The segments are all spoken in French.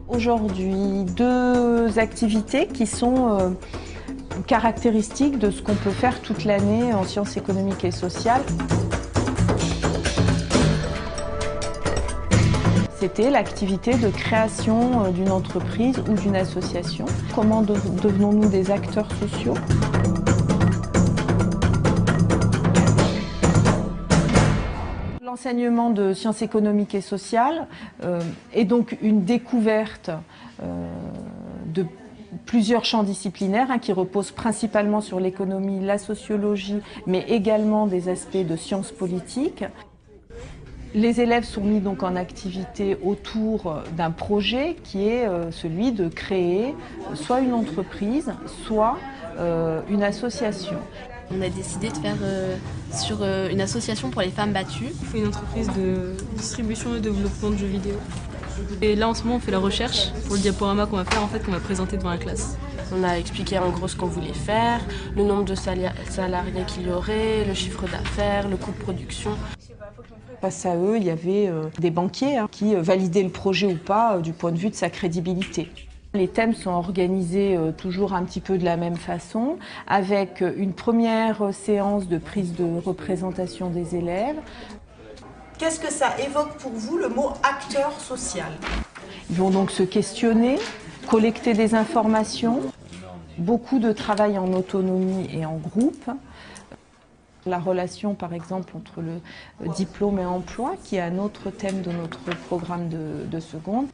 Aujourd'hui, deux activités qui sont caractéristiques de ce qu'on peut faire toute l'année en sciences économiques et sociales. C'était l'activité de création d'une entreprise ou d'une association. Comment devenons-nous des acteurs sociaux ? L'enseignement de sciences économiques et sociales est donc une découverte de plusieurs champs disciplinaires qui reposent principalement sur l'économie, la sociologie, mais également des aspects de sciences politiques. Les élèves sont mis donc en activité autour d'un projet qui est celui de créer soit une entreprise, soit une association. On a décidé de faire sur une association pour les femmes battues. On fait une entreprise de distribution et développement de jeux vidéo. Et là en ce moment on fait la recherche pour le diaporama qu'on va faire, qu'on va présenter devant la classe. On a expliqué en gros ce qu'on voulait faire, le nombre de salariés qu'il y aurait, le chiffre d'affaires, le coût de production. Face à eux, il y avait des banquiers qui validaient le projet ou pas du point de vue de sa crédibilité. Les thèmes sont organisés toujours un petit peu de la même façon, avec une première séance de prise de représentation des élèves. Qu'est-ce que ça évoque pour vous, le mot acteur social ? Ils vont donc se questionner, collecter des informations, beaucoup de travail en autonomie et en groupe. La relation, par exemple, entre le diplôme et emploi, qui est un autre thème de notre programme de seconde.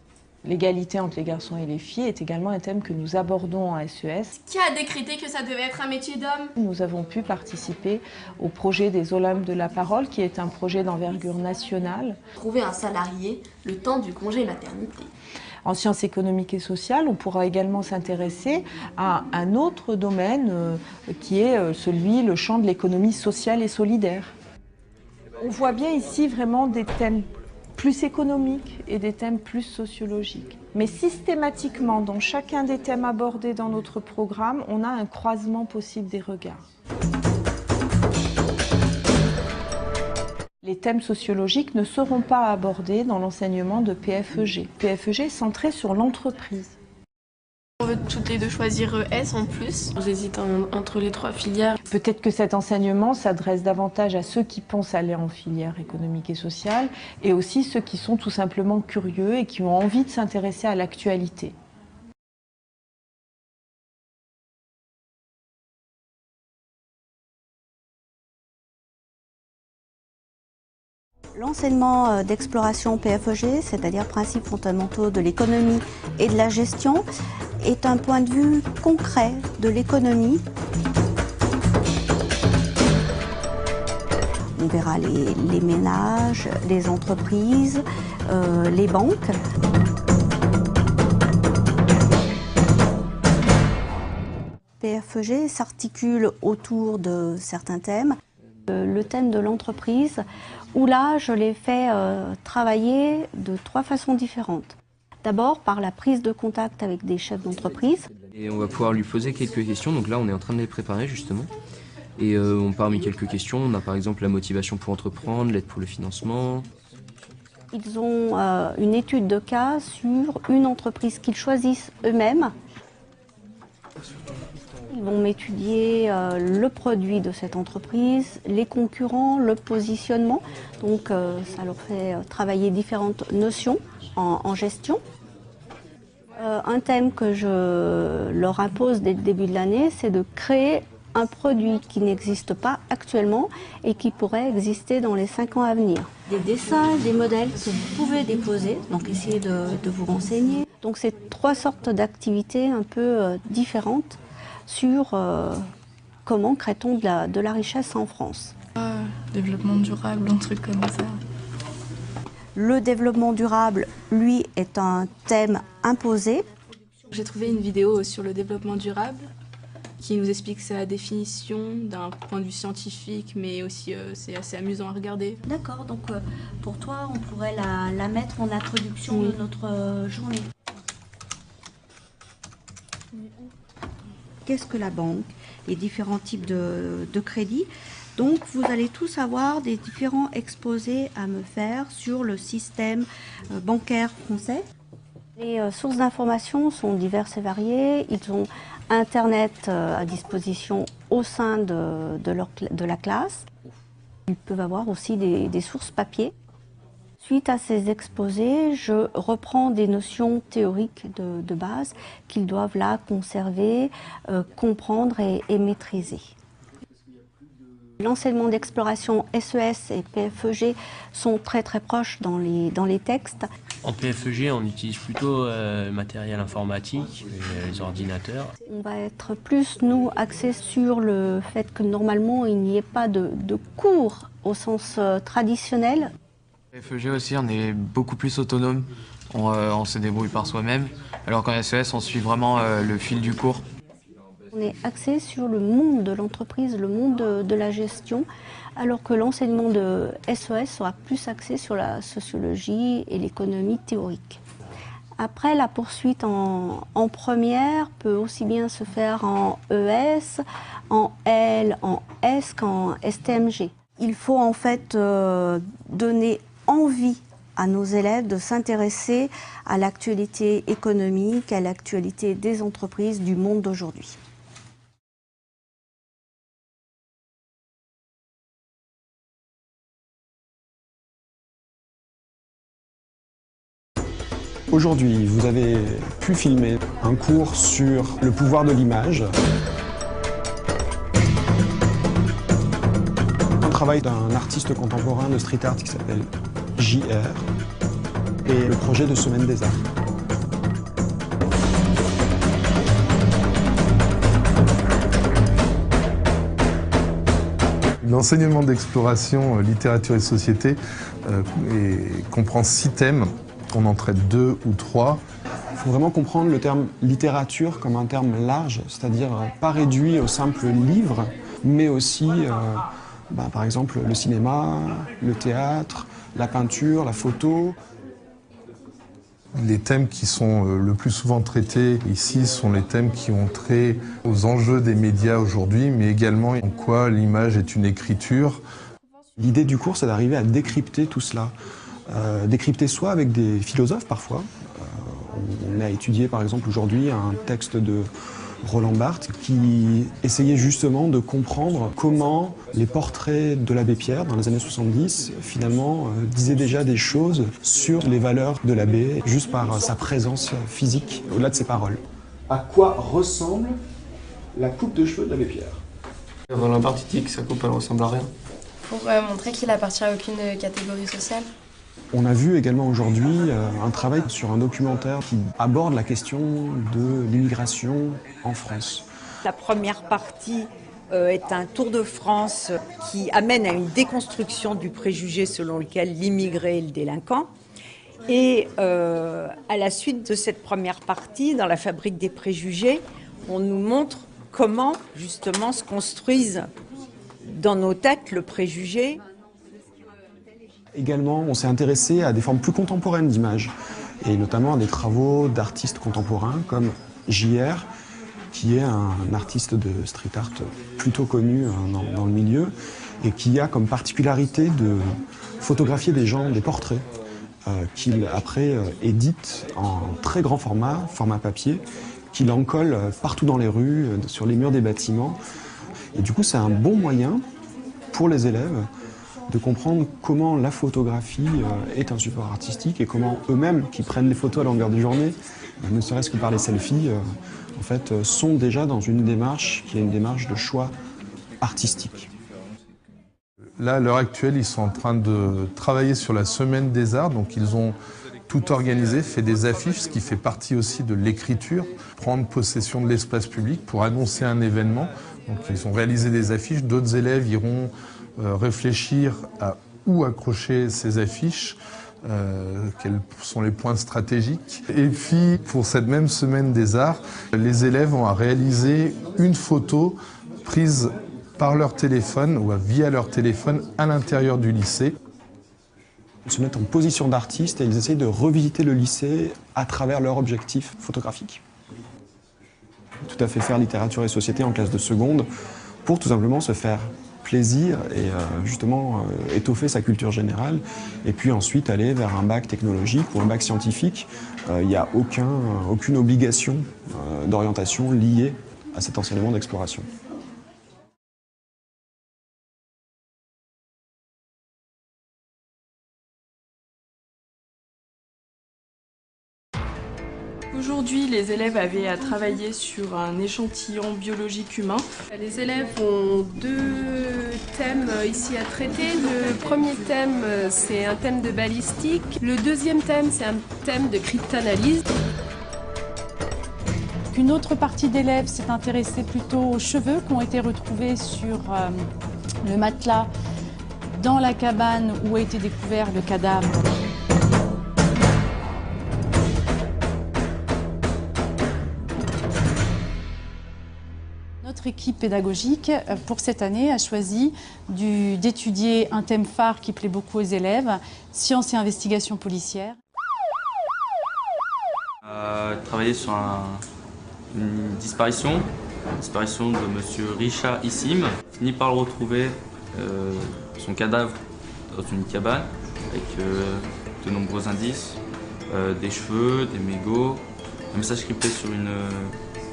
L'égalité entre les garçons et les filles est également un thème que nous abordons en SES. Qui a décrété que ça devait être un métier d'homme ? Nous avons pu participer au projet des Olympiques de la parole, qui est un projet d'envergure nationale. Trouver un salarié le temps du congé maternité. En sciences économiques et sociales, on pourra également s'intéresser à un autre domaine qui est le champ de l'économie sociale et solidaire. On voit bien ici vraiment des thèmes plus économiques et des thèmes plus sociologiques. Mais systématiquement, dans chacun des thèmes abordés dans notre programme, on a un croisement possible des regards. Les thèmes sociologiques ne seront pas abordés dans l'enseignement de PFEG. PFEG est centré sur l'entreprise. On veut toutes les deux choisir S en plus. J'hésite entre les trois filières. Peut-être que cet enseignement s'adresse davantage à ceux qui pensent aller en filière économique et sociale et aussi ceux qui sont tout simplement curieux et qui ont envie de s'intéresser à l'actualité. L'enseignement d'exploration PFEG, c'est-à-dire principes fondamentaux de l'économie et de la gestion, est un point de vue concret de l'économie. On verra les ménages, les entreprises, les banques. PFEG s'articule autour de certains thèmes. Le thème de l'entreprise, où là je l'ai fait travailler de trois façons différentes. D'abord par la prise de contact avec des chefs d'entreprise. Et on va pouvoir lui poser quelques questions, donc là on est en train de les préparer justement. Et parmi quelques questions, on a par exemple la motivation pour entreprendre, l'aide pour le financement. Ils ont une étude de cas sur une entreprise qu'ils choisissent eux-mêmes. Ils vont étudier le produit de cette entreprise, les concurrents, le positionnement. Donc ça leur fait travailler différentes notions en gestion. Un thème que je leur impose dès le début de l'année, c'est de créer un produit qui n'existe pas actuellement et qui pourrait exister dans les 5 ans à venir. Des dessins, des modèles que vous pouvez déposer, donc essayez de vous renseigner. Donc c'est trois sortes d'activités un peu différentes sur comment crée-t-on de la richesse en France. Développement durable, un truc comme ça. Le développement durable, lui, est un thème imposé. J'ai trouvé une vidéo sur le développement durable qui nous explique sa définition d'un point de vue scientifique, mais aussi c'est assez amusant à regarder. D'accord, donc pour toi, on pourrait la mettre en introduction de notre journée. Qu'est-ce que la banque? Les différents types de crédits. Donc vous allez tous avoir des différents exposés à me faire sur le système bancaire français. Les sources d'information sont diverses et variées. Ils ont Internet à disposition au sein de la classe. Ils peuvent avoir aussi des sources papier. Suite à ces exposés, je reprends des notions théoriques de base qu'ils doivent là conserver, comprendre et maîtriser. L'enseignement d'exploration SES et PFEG sont très proches dans les textes. En PFEG, on utilise plutôt le matériel informatique, les ordinateurs. On va être plus, nous, axés sur le fait que normalement, il n'y ait pas de cours au sens traditionnel. PFEG aussi, on est beaucoup plus autonome, on se débrouille par soi-même, alors qu'en SES, on suit vraiment le fil du cours. On est axé sur le monde de l'entreprise, le monde de la gestion, alors que l'enseignement de SES sera plus axé sur la sociologie et l'économie théorique. Après, la poursuite en première peut aussi bien se faire en ES, en L, en S qu'en STMG. Il faut en fait donner envie à nos élèves de s'intéresser à l'actualité économique, à l'actualité des entreprises du monde d'aujourd'hui. Aujourd'hui, vous avez pu filmer un cours sur le pouvoir de l'image. Un travail d'un artiste contemporain de street art qui s'appelle JR et le projet de Semaine des Arts. L'enseignement d'exploration littérature et société comprend 6 thèmes. On en traite 2 ou 3. Il faut vraiment comprendre le terme littérature comme un terme large, c'est-à-dire pas réduit au simple livre, mais aussi, par exemple, le cinéma, le théâtre, la peinture, la photo. Les thèmes qui sont le plus souvent traités ici sont les thèmes qui ont trait aux enjeux des médias aujourd'hui, mais également en quoi l'image est une écriture. L'idée du cours, c'est d'arriver à décrypter tout cela. Décrypter soit avec des philosophes parfois. On a étudié par exemple aujourd'hui un texte de Roland Barthes qui essayait justement de comprendre comment les portraits de l'abbé Pierre dans les années 70 finalement disaient déjà des choses sur les valeurs de l'abbé juste par sa présence physique au-delà de ses paroles. À quoi ressemble la coupe de cheveux de l'abbé Pierre? Roland Barthes dit que sa coupe elle ressemble à rien. Pour montrer qu'il appartient à aucune catégorie sociale. On a vu également aujourd'hui un travail sur un documentaire qui aborde la question de l'immigration en France. La première partie est un tour de France qui amène à une déconstruction du préjugé selon lequel l'immigré est le délinquant. Et à la suite de cette première partie, dans la fabrique des préjugés, on nous montre comment justement se construisent dans nos têtes le préjugé. Également, on s'est intéressé à des formes plus contemporaines d'image, et notamment à des travaux d'artistes contemporains comme JR, qui est un artiste de street art plutôt connu dans le milieu, et qui a comme particularité de photographier des gens, des portraits, qu'il après édite en très grand format papier, qu'il en colle partout dans les rues, sur les murs des bâtiments. Et du coup, c'est un bon moyen pour les élèves de comprendre comment la photographie est un support artistique et comment eux-mêmes, qui prennent les photos à longueur de journée, ne serait-ce que par les selfies, en fait, sont déjà dans une démarche qui est une démarche de choix artistique. Là, à l'heure actuelle, ils sont en train de travailler sur la Semaine des Arts, donc ils ont tout organisé, fait des affiches, ce qui fait partie aussi de l'écriture, prendre possession de l'espace public pour annoncer un événement. Donc ils ont réalisé des affiches, d'autres élèves iront réfléchir à où accrocher ces affiches, quels sont les points stratégiques. Et puis, pour cette même Semaine des Arts, les élèves ont à réaliser une photo prise par leur téléphone ou via leur téléphone à l'intérieur du lycée. Ils se mettent en position d'artiste et ils essayent de revisiter le lycée à travers leur objectif photographique. Tout à fait faire littérature et société en classe de seconde pour tout simplement se faire plaisir et justement étoffer sa culture générale. Et puis ensuite aller vers un bac technologique ou un bac scientifique. Il n'y a aucune obligation d'orientation liée à cet enseignement d'exploration. Aujourd'hui, les élèves avaient à travailler sur un échantillon biologique humain. Les élèves ont 2 thèmes ici à traiter. Le premier thème, c'est un thème de balistique. Le deuxième thème, c'est un thème de cryptanalyse. Une autre partie d'élèves s'est intéressée plutôt aux cheveux qui ont été retrouvés sur le matelas dans la cabane où a été découvert le cadavre. Notre équipe pédagogique, pour cette année, a choisi d'étudier un thème phare qui plaît beaucoup aux élèves, sciences et investigations policières. Travailler sur une disparition de monsieur Richa Issim. Fini par le retrouver, son cadavre dans une cabane avec de nombreux indices, des cheveux, des mégots, un message crypté sur une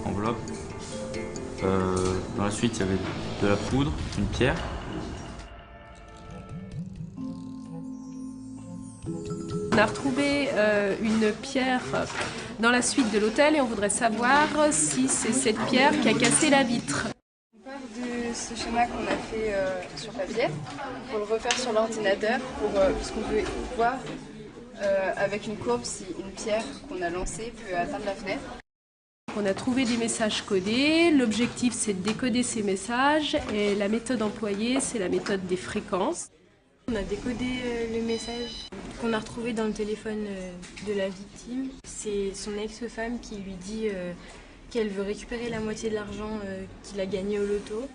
enveloppe. Dans la suite, il y avait de la poudre, une pierre. On a retrouvé une pierre dans la suite de l'hôtel et on voudrait savoir si c'est cette pierre qui a cassé la vitre. On part de ce schéma qu'on a fait sur papier pour le refaire sur l'ordinateur puisqu'on peut voir avec une courbe si une pierre qu'on a lancée peut atteindre la fenêtre. On a trouvé des messages codés, l'objectif c'est de décoder ces messages et la méthode employée c'est la méthode des fréquences. On a décodé le message qu'on a retrouvé dans le téléphone de la victime. C'est son ex-femme qui lui dit qu'elle veut récupérer la moitié de l'argent qu'il a gagné au loto.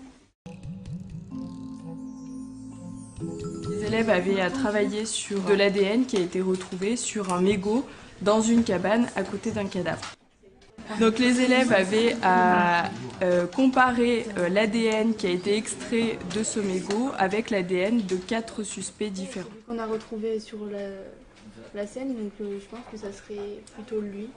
Les élèves avaient à travailler sur de l'ADN qui a été retrouvé sur un mégot dans une cabane à côté d'un cadavre. Donc les élèves avaient à comparer l'ADN qui a été extrait de ce mégot avec l'ADN de 4 suspects différents. On a retrouvé sur la scène, donc je pense que ça serait plutôt lui.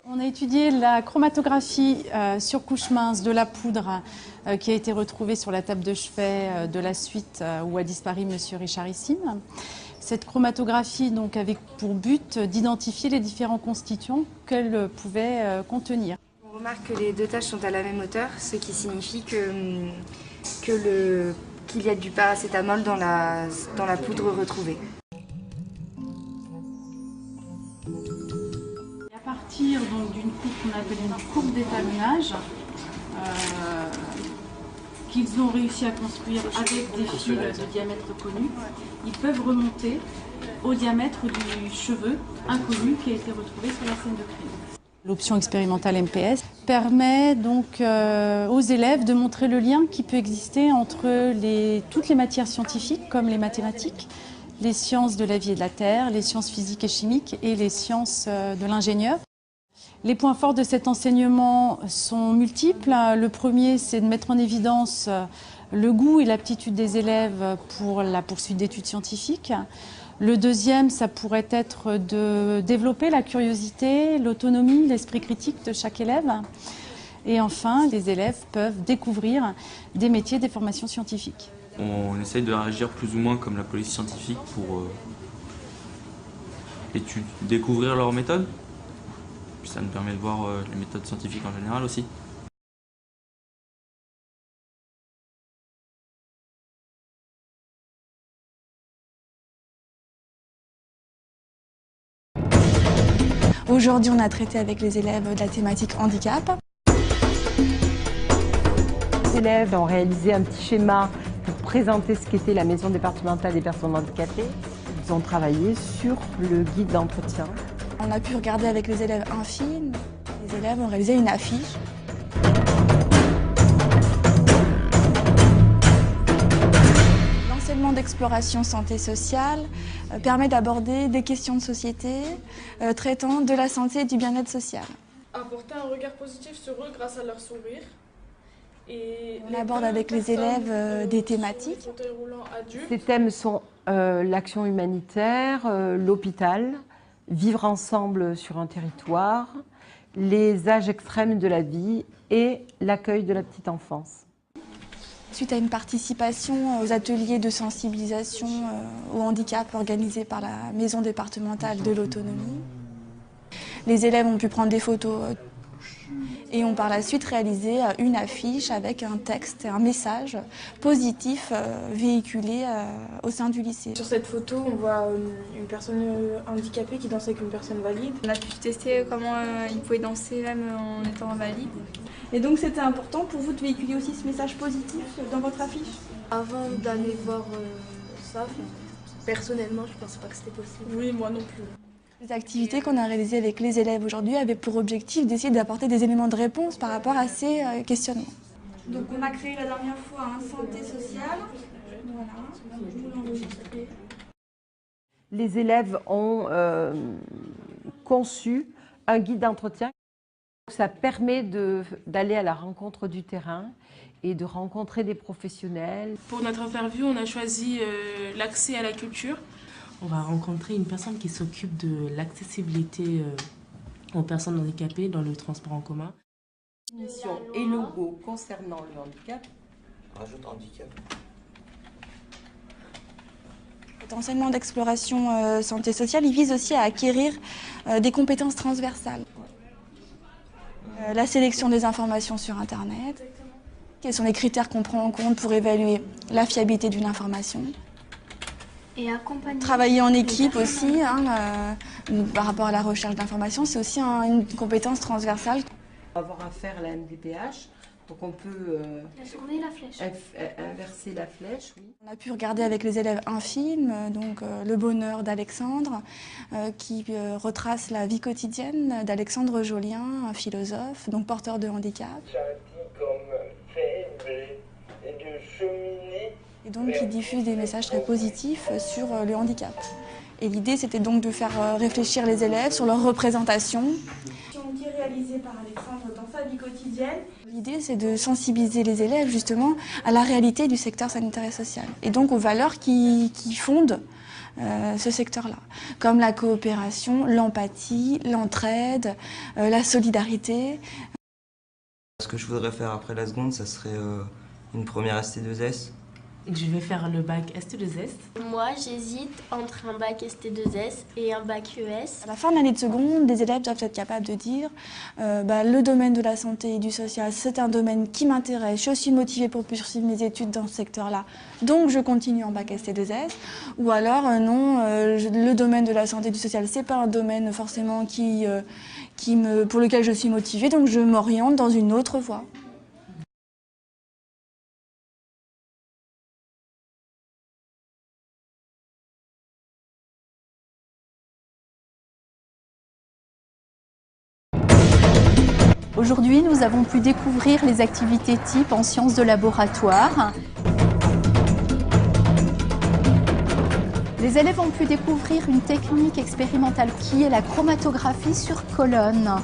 On a étudié la chromatographie sur couche mince de la poudre qui a été retrouvée sur la table de chevet de la suite où a disparu M. Richard Issim. Cette chromatographie donc, avait pour but d'identifier les différents constituants qu'elle pouvait contenir. On remarque que les 2 taches sont à la même hauteur, ce qui signifie qu'il y a du paracétamol dans la poudre retrouvée. À partir d'une courbe qu'on appelle une courbe d'étalonnage, qu'ils ont réussi à construire avec des fils de diamètre connu, ils peuvent remonter au diamètre du cheveu inconnu qui a été retrouvé sur la scène de crime. L'option expérimentale MPS permet donc aux élèves de montrer le lien qui peut exister entre toutes les matières scientifiques comme les mathématiques, les sciences de la vie et de la terre, les sciences physiques et chimiques et les sciences de l'ingénieur. Les points forts de cet enseignement sont multiples. Le premier, c'est de mettre en évidence le goût et l'aptitude des élèves pour la poursuite d'études scientifiques. Le deuxième, ça pourrait être de développer la curiosité, l'autonomie, l'esprit critique de chaque élève. Et enfin, les élèves peuvent découvrir des métiers, des formations scientifiques. On essaye de réagir plus ou moins comme la police scientifique pour découvrir leurs méthodes. Puis ça nous permet de voir les méthodes scientifiques en général aussi. Aujourd'hui, on a traité avec les élèves de la thématique handicap. Les élèves ont réalisé un petit schéma pour présenter ce qu'était la maison départementale des personnes handicapées. Ils ont travaillé sur le guide d'entretien. On a pu regarder avec les élèves un film. Les élèves ont réalisé une affiche. L'enseignement d'exploration santé sociale permet d'aborder des questions de société traitant de la santé et du bien-être social. apporter un regard positif sur eux grâce à leur sourire. Et on aborde avec les élèves des thématiques. Ces thèmes sont l'action humanitaire, l'hôpital, vivre ensemble sur un territoire, les âges extrêmes de la vie et l'accueil de la petite enfance. Suite à une participation aux ateliers de sensibilisation au handicap organisés par la Maison départementale de l'autonomie, les élèves ont pu prendre des photos et ont par la suite réalisé une affiche avec un texte et un message positif véhiculé au sein du lycée. Sur cette photo, on voit une personne handicapée qui danse avec une personne valide. On a pu tester comment ils pouvaient danser même en étant invalide. Et donc c'était important pour vous de véhiculer aussi ce message positif dans votre affiche? Avant d'aller voir ça, personnellement, je ne pensais pas que c'était possible. Oui, moi non plus. Les activités qu'on a réalisées avec les élèves aujourd'hui avaient pour objectif d'essayer d'apporter des éléments de réponse par rapport à ces questionnements. Donc on a créé la dernière fois un santé sociale. Voilà, vous l'enregistrez. Les élèves ont conçu un guide d'entretien. Ça permet d'aller à la rencontre du terrain et de rencontrer des professionnels. Pour notre interview, on a choisi l'accès à la culture. On va rencontrer une personne qui s'occupe de l'accessibilité aux personnes handicapées dans le transport en commun. Définition et logo concernant le handicap. Rajoute handicap. Cet enseignement d'exploration santé sociale, il vise aussi à acquérir des compétences transversales. La sélection des informations sur Internet. Quels sont les critères qu'on prend en compte pour évaluer la fiabilité d'une information? Et accompagner. Travailler en équipe aussi, par rapport à la recherche d'informations, c'est aussi une compétence transversale. On va avoir à faire la MDPH, donc on peut inverser la flèche. Oui. On a pu regarder avec les élèves un film, donc Le bonheur d'Alexandre, qui retrace la vie quotidienne d'Alexandre Jolien, un philosophe, donc porteur de handicap. Et donc qui diffuse des messages très positifs sur le handicap. Et l'idée, c'était donc de faire réfléchir les élèves sur leur représentation. Qui est réalisée par Alexandre dans sa vie quotidienne. L'idée, c'est de sensibiliser les élèves justement à la réalité du secteur sanitaire et social, et donc aux valeurs qui fondent ce secteur-là, comme la coopération, l'empathie, l'entraide, la solidarité. Ce que je voudrais faire après la seconde, ça serait une première ST2S. Je vais faire le bac ST2S. Moi, j'hésite entre un bac ST2S et un bac ES. À la fin de l'année de seconde, les élèves doivent être capables de dire le domaine de la santé et du social, c'est un domaine qui m'intéresse, je suis motivée pour poursuivre mes études dans ce secteur-là, donc je continue en bac ST2S. Ou alors, non, le domaine de la santé et du social, c'est pas un domaine forcément pour lequel je suis motivée, donc je m'oriente dans une autre voie. Aujourd'hui, nous avons pu découvrir les activités types en sciences de laboratoire. Les élèves ont pu découvrir une technique expérimentale qui est la chromatographie sur colonne.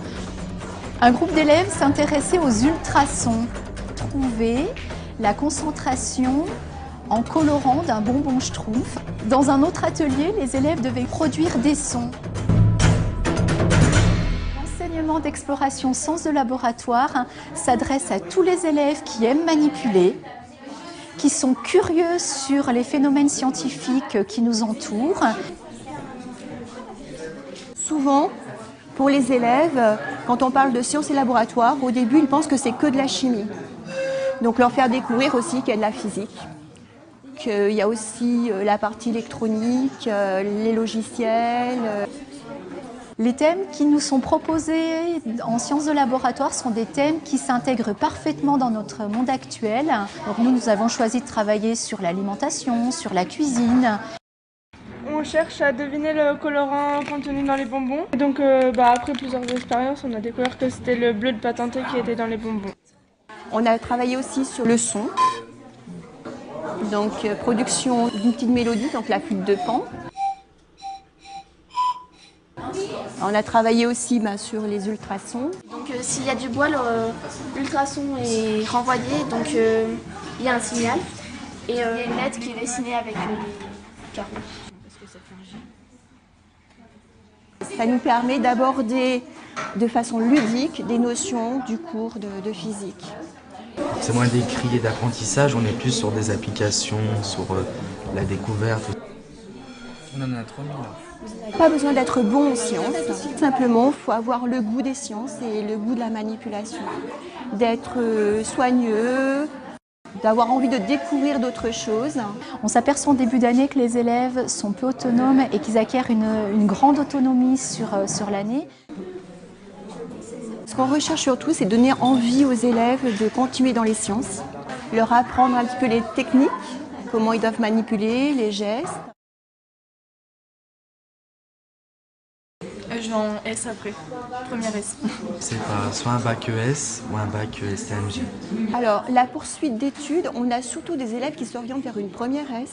Un groupe d'élèves s'intéressait aux ultrasons. Trouver la concentration en colorant d'un bonbon Schtroumpf. Dans un autre atelier, les élèves devaient produire des sons. L'enseignement d'exploration sens de laboratoire s'adresse à tous les élèves qui aiment manipuler, qui sont curieux sur les phénomènes scientifiques qui nous entourent. Souvent, pour les élèves, quand on parle de sciences et laboratoire, au début, ils pensent que c'est que de la chimie. Donc leur faire découvrir aussi qu'il y a de la physique, qu'il y a aussi la partie électronique, les logiciels. Les thèmes qui nous sont proposés en sciences de laboratoire sont des thèmes qui s'intègrent parfaitement dans notre monde actuel. Donc nous avons choisi de travailler sur l'alimentation, sur la cuisine. On cherche à deviner le colorant contenu dans les bonbons. Et donc après plusieurs expériences, on a découvert que c'était le bleu de patenté qui était dans les bonbons. On a travaillé aussi sur le son, donc production d'une petite mélodie, donc la flûte de Pan. On a travaillé aussi sur les ultrasons. Donc s'il y a du bois, l'ultrason est renvoyé, donc il y a un signal. Et il y a une lettre qui est dessinée avec les carreaux. Ça nous permet d'aborder de façon ludique des notions du cours de physique. C'est moins d'écrit et d'apprentissage, on est plus sur des applications, sur la découverte. On en a 3000 là. Pas besoin d'être bon en sciences, simplement il faut avoir le goût des sciences et le goût de la manipulation. D'être soigneux, d'avoir envie de découvrir d'autres choses. On s'aperçoit en début d'année que les élèves sont peu autonomes et qu'ils acquièrent une grande autonomie sur l'année. Ce qu'on recherche surtout, c'est donner envie aux élèves de continuer dans les sciences, leur apprendre un petit peu les techniques, comment ils doivent manipuler, les gestes. Je vais en S après, première S. C'est soit un bac ES ou un bac STMG. Alors, la poursuite d'études, on a surtout des élèves qui s'orientent vers une première S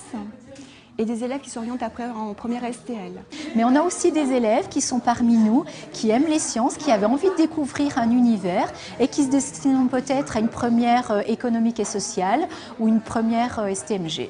et des élèves qui s'orientent après en première STL. Mais on a aussi des élèves qui sont parmi nous, qui aiment les sciences, qui avaient envie de découvrir un univers et qui se destinent peut-être à une première économique et sociale ou une première STMG.